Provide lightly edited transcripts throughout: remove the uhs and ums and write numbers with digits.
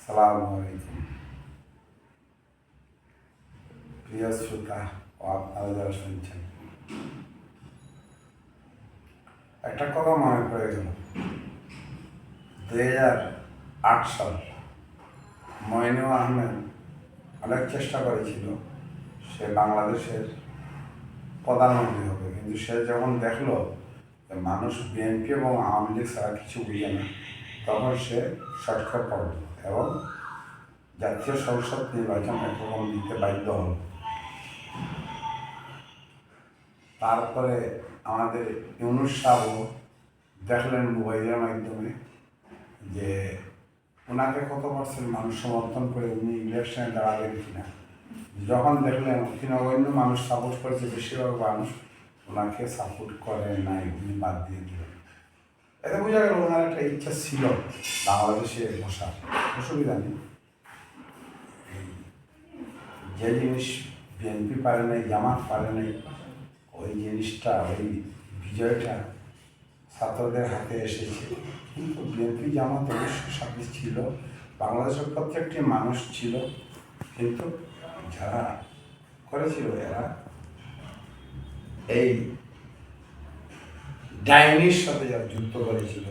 আসসালামু আলাইকুম প্রিয় শ্রোতা ও আপনারা যারা শুনছেন, একটা কথা মনে পড়ে গেল। 2008 সাল মইনু আহমেদ অনেক চেষ্টা করেছিল সে বাংলাদেশের প্রধানমন্ত্রী হবে, কিন্তু সে যখন দেখলো যে মানুষ বিএনপি এবং আওয়ামী লীগ ছাড়া কিছু বুঝে না, তখন সে শর্টকাট পড়ল এবং জাতীয় সংসদ নির্বাচন একরকম দিতে বাধ্য হল। তারপরে আমাদের ইউনুস সাহেব দেখলেন মোবাইলের মাধ্যমে যে ওনাকে কত পার্সেন্ট মানুষ সমর্থন করে উনি ইলেকশনে দাঁড়াবেন কিনা। যখন দেখলেন অন্য মানুষ সাপোর্ট করেছে, বেশিরভাগ মানুষ ওনাকে সাপোর্ট করে নাই, উনি বাদ দিয়ে দিলেন। এতে বোঝা গেল ওনার একটা ইচ্ছা ছিল বাংলাদেশে বসার, অসুবিধা নেই। যে জিনিস বিএনপি পারে নাই, জামাত পারে নাই, ওই জিনিসটা, ওই বিজয়টা ছাত্রদের হাতে এসেছে। কিন্তু বিএনপি জামাত অবশ্যই সাথে ছিল, বাংলাদেশের প্রত্যেকটি মানুষ ছিল, কিন্তু যারা করেছিল এরা এই ডাইনির সাথে যারা যুদ্ধ করেছিল,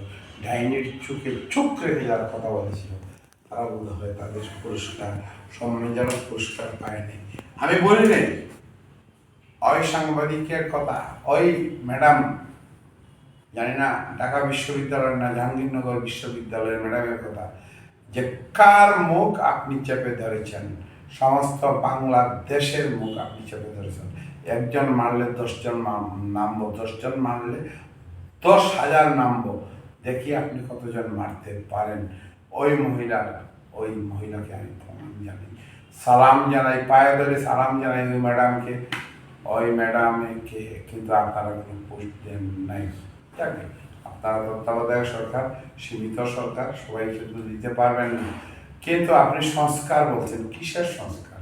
ডাইনির চোখে চোখ রেখে যারা কথা বলেছিল, তারা বোধ হয় তাদের পুরস্কার, সম্মানজনক পুরস্কার পায়নি। আমি বলি নাই ওই সাংবাদিকের কথা, ওই ম্যাডাম, জানি না ঢাকা বিশ্ববিদ্যালয়ের না জাহাঙ্গীরনগর বিশ্ববিদ্যালয়ের ম্যাডামের কথা, যে কার মুখ আপনি চেপে ধরেছেন, সমস্ত বাংলাদেশের মুখ আপনি চেপে ধরেছেন। একজন মারলে 10 জন নামবো, 10 জন মারলে 10,000 নামবো, দেখি আপনি কতজন মারতে পারেন। ওই মহিলাকে আমি প্রমাণ জানি, সালাম জানাই, পায়ে ধরে সালাম জানাই ওই ম্যাডামকে। ওই ম্যাডামকে কিন্তু আপনারা কোনো পোস্ট দেন নাই। যাকে আপনারা তত্ত্বাবধায়ক সরকার, সীমিত সরকার, সবাই কিন্তু দিতে পারবেন না। কিন্তু আপনি সংস্কার বলছেন, কিসের সংস্কার?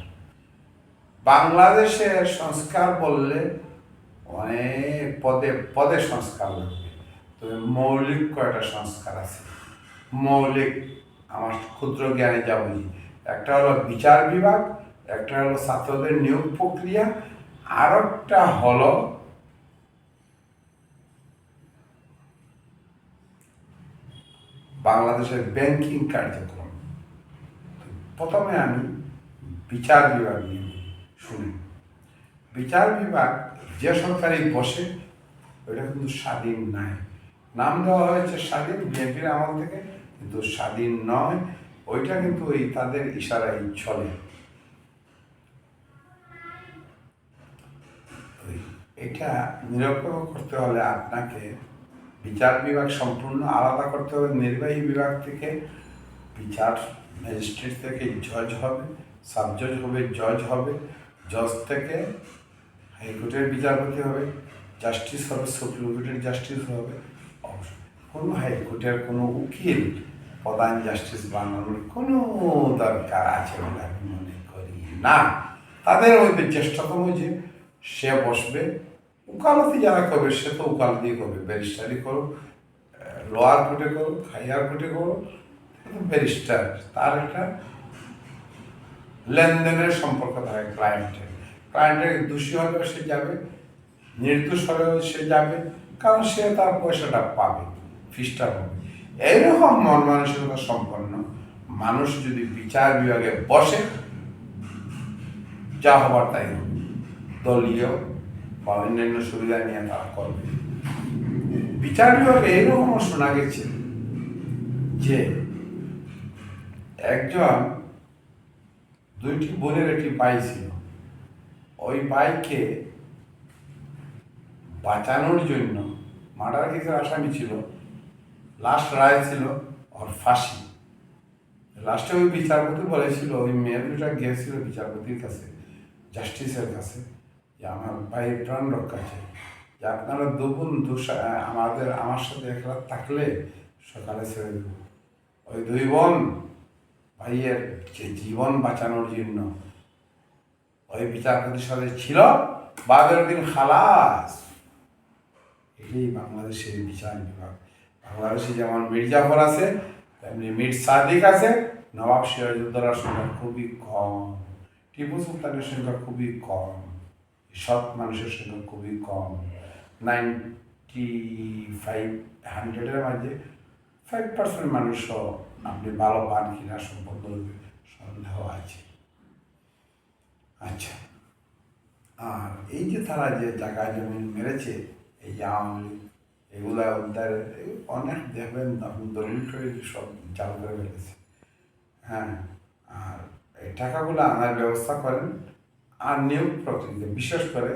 বাংলাদেশের সংস্কার বললে অনেক পদে পদে সংস্কার লাগবে, তবে মৌলিক কয়টা সংস্কার আছে। মৌলিক আমার ক্ষুদ্র জ্ঞানে যা বুঝি, একটা হলো বিচার বিভাগ, একটা হলো ছাত্রদের নিয়োগ প্রক্রিয়া, আর একটা হলো বাংলাদেশের ব্যাংকিং কার্যক্রম। প্রথমে আমি বিচার বিভাগ নিয়ে শুনি। বিচার বিভাগ যে সরকারি বসে ওইটা কিন্তু স্বাধীন নাই, নাম দেওয়া হয়েছে স্বাধীন বিএনপির আমল থেকে, কিন্তু স্বাধীন নয়। ওইটা কিন্তু ওই তাদের ইশারায় চলে। এটা নিরপেক্ষ করতে হলে আপনাকে বিচার বিভাগ সম্পূর্ণ আলাদা করতে হবে নির্বাহী বিভাগ থেকে। বিচার ম্যাজিস্ট্রেট থেকে জজ হবে, সাব জজ হবে, জজ হবে, জজ থেকে হাইকোর্টের বিচারপতি হবে, জাস্টিস হবে, সুপ্রিম কোর্টের জাস্টিস হবে। কোনো হাইকোর্টের কোনো উকিল প্রধান জাস্টিস বানানোর কোনো দরকার আছে বলে আমি মনে করি না। তাদের মধ্যে চেষ্টাতম যে সে বসবে, উকালতি যারা করবে সে তো উকালতি করবে, ব্যারিস্টারি করুক, লোয়ার কোর্টে করুক, হাইয়ার কোর্টে করুক, ব্যারিস্টার, তার একটা লেনদেনের সম্পর্ক থাকে ক্লায়েন্টের দোষী হলেও সে যাবে, নির্দোষ হলেও সে যাবে, কারণ সে তার পয়সাটা পাবে, ফিসটা পাবে। এইরকম মন মানসিকতা সম্পন্ন মানুষ যদি বিচার বিভাগে বসে, যা হবার তাই হবে, দলীয় বা অন্যান্য সুবিধা নিয়ে তারা করবে। বিচার বিভাগে এইরকমও শোনা গেছে যে একজন 2টি বোনের একটি ভাই ছিল, ওই ভাইকে বাঁচানোর জন্য, মার্ডার কেসের আসামি ছিল, লাস্ট রায় ছিল ওর ফাঁসি। লাস্টে ওই বিচারপতি বলেছিল, ওই মেয়ের দুটা গিয়েছিল বিচারপতির কাছে, জাস্টিসের কাছে, যে আমার ভাইয়ের প্রাণ রক্ষা চাই, যে আপনারা দুগুণ আমার সাথে এক রাত থাকলে সকালে ছেড়ে দেব। ওই 2 বোন ভাইয়ের যে জীবন বাঁচানোর জন্য ওই বিচারপতির সাথে ছিল, 12 দিন খালাস। এটাই বাংলাদেশের বিচার বিভাগ। বাংলাদেশে যেমন মীর জাফর আছে, তেমনি মীর সাদিক আছে, নবাব সিরাজউদ্দৌলার সংখ্যা খুবই কম, টিপু সুলতানের সংখ্যা খুবই কম, সৎ মানুষের সংখ্যা খুবই কম। 95-100-এর মাঝে 5% মানুষও আপনি ভালো পান কিনা সম্পন্ন সন্দেহ আছে। আচ্ছা, আর এই যে তারা যে জায়গা জমি মেরেছে, এই যে আওয়ামী লীগ, এগুলা ওদের অনেক দেখবেন আপনি দলিল করে সব চালু করে ফেলেছে। হ্যাঁ, আর এই টাকাগুলো আনার ব্যবস্থা করেন। আর নিয়োগ প্রক্রিয়া, বিশেষ করে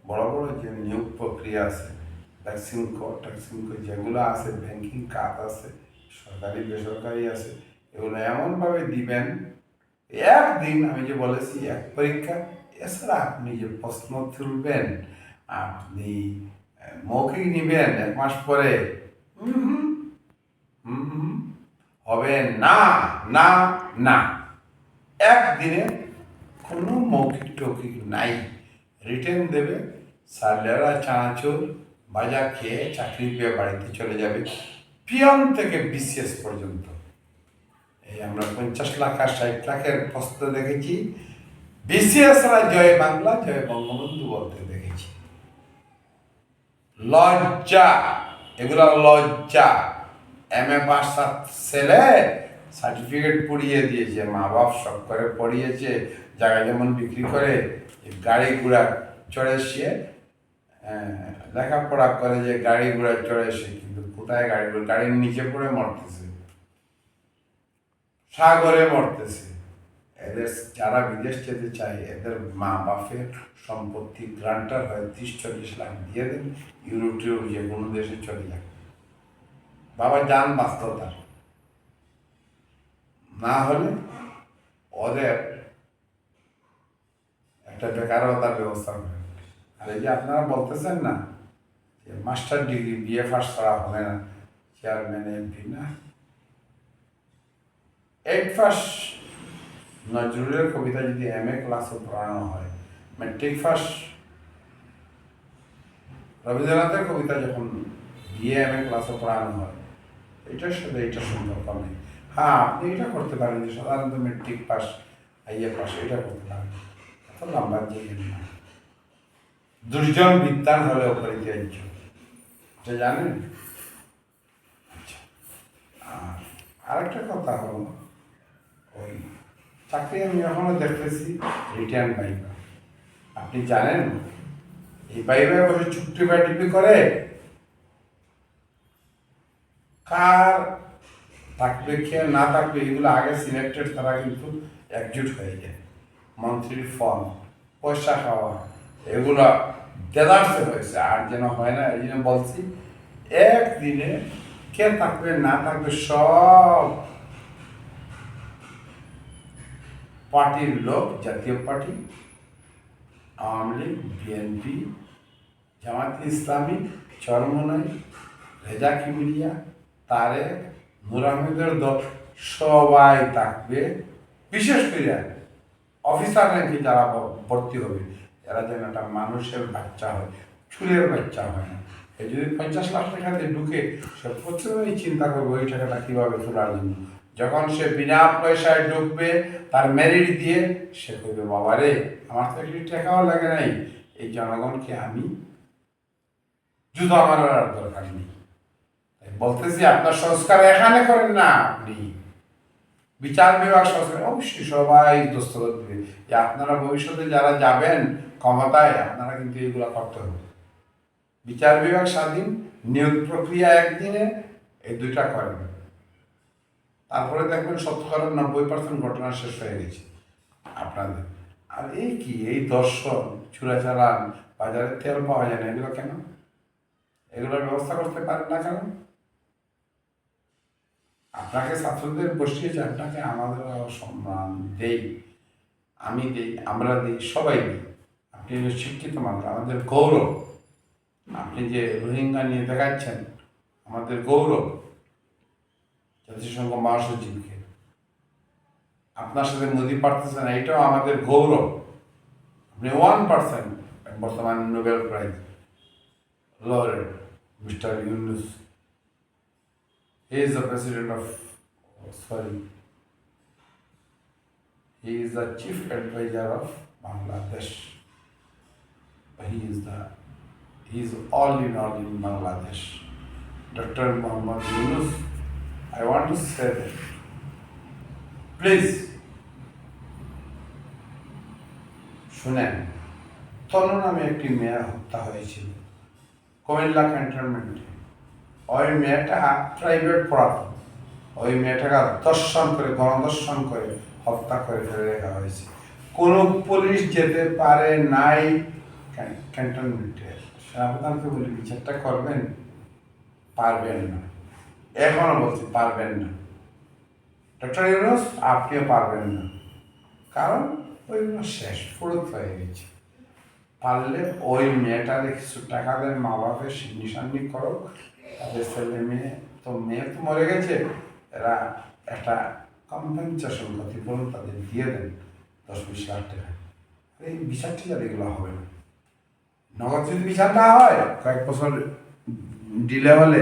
বড় বড় যে নিয়োগ প্রক্রিয়া আছে, ট্যাক্সিংকো যেগুলো আছে, ব্যাংকিং খাত আছে, সরকারি বেসরকারি আছে, এগুলো এমনভাবে দিবেন একদিন, আমি যে বলেছি এক পরীক্ষা, এছাড়া আপনি যে প্রশ্ন তুলবেন, আপনি মৌখিক নিবেন 1 মাস পরে, হবে না, না, না। একদিনে কোনো মৌখিক টৌখিক নাই, রিটেন দেবে, সালেরা চানাচুর বাজার খেয়ে চাকরি পেয়ে বাড়িতে চলে যাবে, পিয়ন থেকে বিসিএস পর্যন্ত। এই আমরা 50 লাখ আর 60 লাখের প্রশ্ন দেখেছি, বিসিএসরা জয় বাংলা জয় বঙ্গবন্ধু বলতে দেখেছি। লজ্জা, এগুলা লজ্জা। MA পাস ছেলে সার্টিফিকেট পড়িয়ে দিয়েছে, মা বাপ সব করে পড়িয়েছে, জায়গা যেমন বিক্রি করে, গাড়ি ঘোড়া চড়ে সে লেখাপড়া করে, যে গাড়ি ঘোড়া চড়ে সে, কিন্তু কোথায় গাড়ির নিচে পড়ে মরতেছে, সাগরে মরতেছে। এদের যারা বিদেশ যেতে চায়, এদের মা বাপের সম্পত্তি গ্রান্টার হয় 30-40 লাখ দিয়ে দেন, ইউরোপীয় যে কোনো দেশে চলে যাক, বাবা যান বাস্তবতা। না হলে ওদের একটা বেকারতার ব্যবস্থা করেন। আর এই যে আপনারা বলতেছেন না যে মাস্টার ডিগ্রি BA পাস করা হবে না, চেয়ারম্যান MP না, 8 পাস নজরুলের কবিতা যদি MA ক্লাসে পড়ানো হয়, মেট্রিক পাস রবীন্দ্রনাথের কবিতা যখন BA MA ক্লাসে পড়ানো হয়, এটার সাথে এটা সম্পর্ক নেই। হ্যাঁ, আপনি এটা করতে পারেন যে সাধারণত মেট্রিক পাস IA পাস এটা করতে পারেন, এত নাম্বার দিলেন না। দুর্জন বিদ্যান হলে অপরিত্যাজ্য, এটা জানেন। আচ্ছা, আর আরেকটা কথা হলো, ওই চাকরি আমি এখনো দেখতেছি রিটার্ন ভাইবা। আপনি জানেন এই ভাইবা বসে চুক্তি বাটিপি করে, কার থাকবে কে না থাকবে এগুলো আগে সিলেক্টেড, তারা কিন্তু একজুট হয়ে যায়, মন্ত্রীর ফর্ম, পয়সা খাওয়া, এগুলো দেদারসে হয়েছে। আর যেন হয় না, এই জন্য বলছি একদিনে কে থাকবে না থাকবে সব পার্টির লোক, জাতীয় পার্টি, আওয়ামী লীগ, BNP, জামায়াতে ইসলামী, চরমনাই, রেজা কিবরিয়া, তারেক, নূর আহমেদের দল সবাই থাকবে। বিশেষ করে অফিসার র্যাঙ্কে যারা ভর্তি হবে, এরা যেন একটা মানুষের বাচ্চা হয়, চুলের বাচ্চা হয় না। এই যদি 50 লাখ টাকা দিয়ে ঢুকে, সে প্রথমেই চিন্তা করবে ওই টাকাটা কীভাবে তোলার জন্য। যখন সে বিনা পয়সায় ঢুকবে, তার মেরিট দিয়ে সে করবে, বাবা রে, আমার তো একটি টাকাও লাগে নাই, এই জনগণকে আমি জুতো মারার দরকার নেই। বলতেছি আপনার সংস্কার এখানে করেন না, আপনি বিচার বিভাগ সংস্কার অবশ্যই সবাই দস্তখত দিবে, যে আপনারা ভবিষ্যতে যারা যাবেন ক্ষমতায়, আপনারা কিন্তু এগুলো করতে হবে। বিচার বিভাগ স্বাধীন, নিয়োগ প্রক্রিয়া একদিনে, এই দুইটা করেন, তারপরে দেখবেন 70-90% ঘটনা শেষ হয়ে গেছে আপনাদের। আর এই কি, এই দর্শন, চুরাচালান, বাজারে তেল পাওয়া যায় না, এগুলো কেন? এগুলোর ব্যবস্থা করতে পারেন না কেন? আপনাকে ছাত্রদের বসিয়েছে, আপনাকে আমাদের সম্মান দেই, আমি দিই, আমরা দিই, সবাই দিই। আপনি শিক্ষিত মানুষ, আমাদের গৌরব। আপনি যে রোহিঙ্গা নিয়ে দেখাচ্ছেন, আমাদের গৌরব। জাতিসংঘ মহাসচিবকে আপনার সাথে মোদি পারতেছে না, এটাও আমাদের গৌরব। আপনি 1% বর্তমান Nobel prize laureate mister Yunus, he is the president of, sorry, He is the chief advisor of Bangladesh. He is all in Bangladesh. Dr. Muhammad Yunus, I want to say that, please, শুনেন, তনু নামে একটি মেয়ে হত্যা হয়েছিল কুমিল্লা ক্যান্টনমেন্টে। ওই মেয়েটা private পড়াতো। ওই মেয়েটাকে দর্শন করে, গণদর্শন করে হত্যা করে ফেলে রাখা হয়েছে। কোনো পুলিশ যেতে পারে নাই ক্যান্টনমেন্টে। সেনাপ্রধানকে বলি বিচারটা করবেন, পারবেন না। এখনো বলছি পারবেন না। ডক্টর ইউনূস, আপনিও পারবেন না, কারণ ওইগুলো শেষ, ফুরত হয়ে গেছে। পারলে ওই মেয়েটারে কিছু টাকা দেন, মা বাপের নিশানি করো, তাদের ছেলে মেয়ে তো মরে গেছে, এরা একটা কম্পেনসেশন ক্ষতিপূরণ তাদের দিয়ে দেন 10-20 লাখ টাকা। এই বিচার টিচার এগুলো হবে না। নগদ যদি বিচার না হয়, কয়েক বছর ডিলে হলে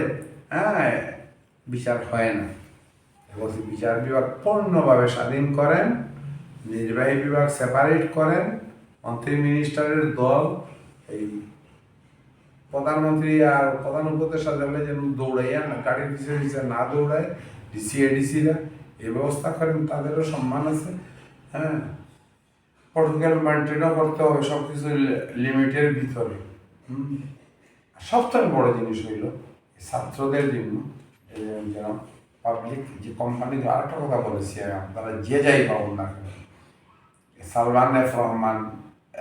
বিচার হয় না। বলছি বিচার বিভাগ পূর্ণভাবে স্বাধীন করেন, নির্বাহী বিভাগ সেপারেট করেন, মন্ত্রী মিনিস্টারের দল এই প্রধানমন্ত্রী আর প্রধান উপদেষ্টা লেভেলে যেন দৌড়াইয়া না, গাড়ির পিছিয়ে পিছিয়ে না দৌড়ায়, ডিসি এডিসিরা এই ব্যবস্থা করেন, তাদেরও সম্মান আছে। প্রটোকল মেনটেনও করতে হবে, সব কিছু লিমিটের ভিতরে। সবথেকে বড় জিনিস হইল ছাত্রদের জন্য যেন পাবলিক যে কোম্পানি, আরেকটা কথা বলেছি, আপনারা যে যাই পাবেন না কেন, সালমান এফ রহমান,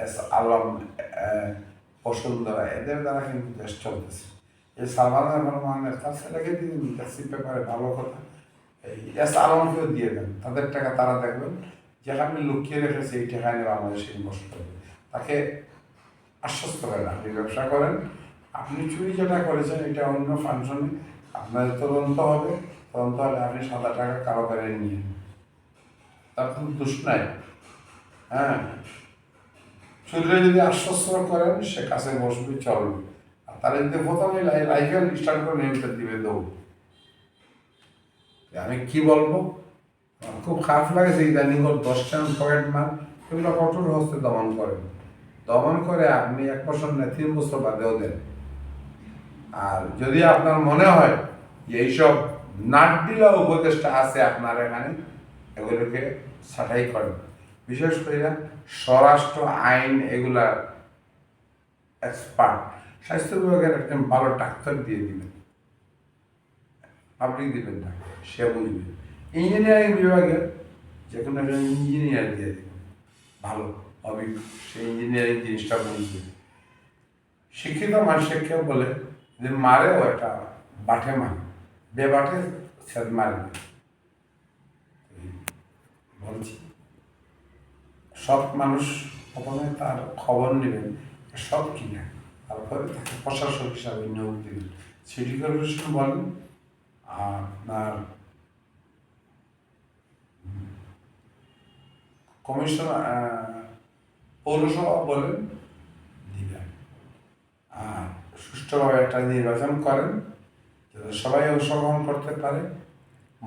এস আলম, বসুন্ধরা, এদের দ্বারা কিন্তু দেশ চলতেছে। এই সালমান এফ রহমানের তার ছেলেকে দিয়ে দিন পেপারে, ভালো কথা। এই এস আলমকেও দিয়ে দেন, তাদের টাকা তারা দেখবেন যেখানে লুকিয়ে রেখেছে, এই টাকায় নিয়ে বাংলাদেশে ইনভেস্ট করবে। তাকে আশ্বস্ত করেন, আপনি ব্যবসা করেন, আপনি চুরি যেটা করেছেন এটা অন্য ফাংশনে আপনার তদন্ত হবে, তদন্ত হলে আপনি সাদা টাকা কারো করে নিয়ে, তার কোনো দোষ নাই। চুরিরে যদি আশ্বস্ত করেন, সে কাছে বসবে, চলবে। আর তারা যদি প্রথমে লাইফে স্টার্ট করে নিয়মিত দিবে দৌড়। আমি কি বলবো, খুব খারাপ লাগেছে ইদানিং 10 পকেট মার, এগুলো কঠোর হস্তে দমন করে আপনি 1 বছর না 3 বছর বাদেও দেন। আর যদি আপনার মনে হয় যে এইসব নাটডিলা উপদেশটা আছে আপনার এখানে, এগুলোকে ছাঁটাই করেন। বিশেষ করে স্বরাষ্ট্র আইন এগুলা এক্সপার্ট, স্বাস্থ্য বিভাগের একজন ভালো ডাক্তার দিয়ে দিবেন, আপনি দিবেন না, সে বুঝবে। ইঞ্জিনিয়ারিং বিভাগের যে কোনো একজন ইঞ্জিনিয়ার দিয়ে দেবেন, ভালো অভিজ্ঞ, সেই ইঞ্জিনিয়ারিং জিনিসটা বুঝবে। শিক্ষিত মানুষের কেউ বলে যে মারেও একটা বাটে মানে, বেবাটে সেদ মারবে। বলছি সব মানুষ প্রথমে তার খবর নেবেন, সব কিনা, তারপরে তাকে প্রশাসক হিসাবে নিয়োগ দিবেন। সিটি কর্পোরেশন বলেন, আপনার কমিশনার, পৌরসভা বলেন, দিবেন। আর সুষ্ঠুভাবে একটা নির্বাচন করেন, যাতে সবাই অংশগ্রহণ করতে পারে,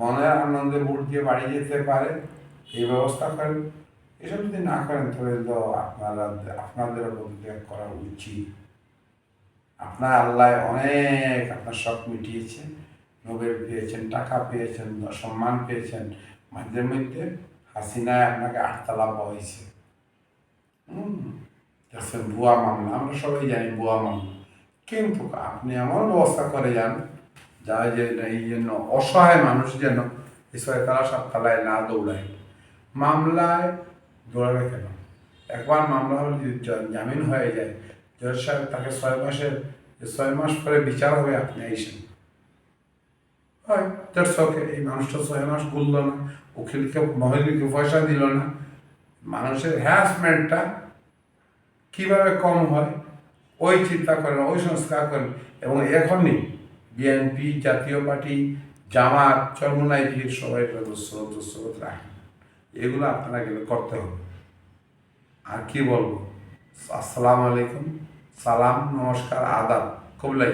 মনের আনন্দে ভোট দিয়ে বাড়ি যেতে পারে, এই ব্যবস্থা করেন। এসব যদি না করেন তবে তো আপনাদেরও পদত্যাগ করা উচিত। আপনার আল্লাহ অনেক আপনার শখ মিটিয়েছে, নোবেল পেয়েছেন, টাকা পেয়েছেন, সম্মান পেয়েছেন, মাঝে মধ্যে হাসিনায় আপনাকে 8 তালা হয়েছে। ভুয়া মামলা, আমরা সবাই জানি ভুয়া মামলা, কিন্তু আপনি এমন ব্যবস্থা করে যান যা যে এই জন্য অসহায় মানুষ যেন এই 6 তালা 7 তালায় না দৌড়ায়। মামলায় দৌড়াবে কেন? একবার মামলা হলে যদি জামিন হয়ে যায়, জজ সাহেব তাকে 6 মাস পরে বিচার হবে, আপনি আইসেন, হয় দ্যাটস ওকে। এই মানুষটা 6 মাস গুলল না, উকিলকে মহিলাকে পয়সা দিল না, মানুষের হ্যারাসমেন্টটা কীভাবে কম হয় ওই চিন্তা করেন, ওই সংস্কার করেন। এবং এখনই বিএনপি, জাতীয় পার্টি, জামাত, চরমোনাই ভিড় সবাই স্রোত রাখেন, এগুলো আপনারা গেলে করতে হবে। আর কি বলবো, আসসালামু আলাইকুম, সালাম, নমস্কার, আদাব, কবুলাই।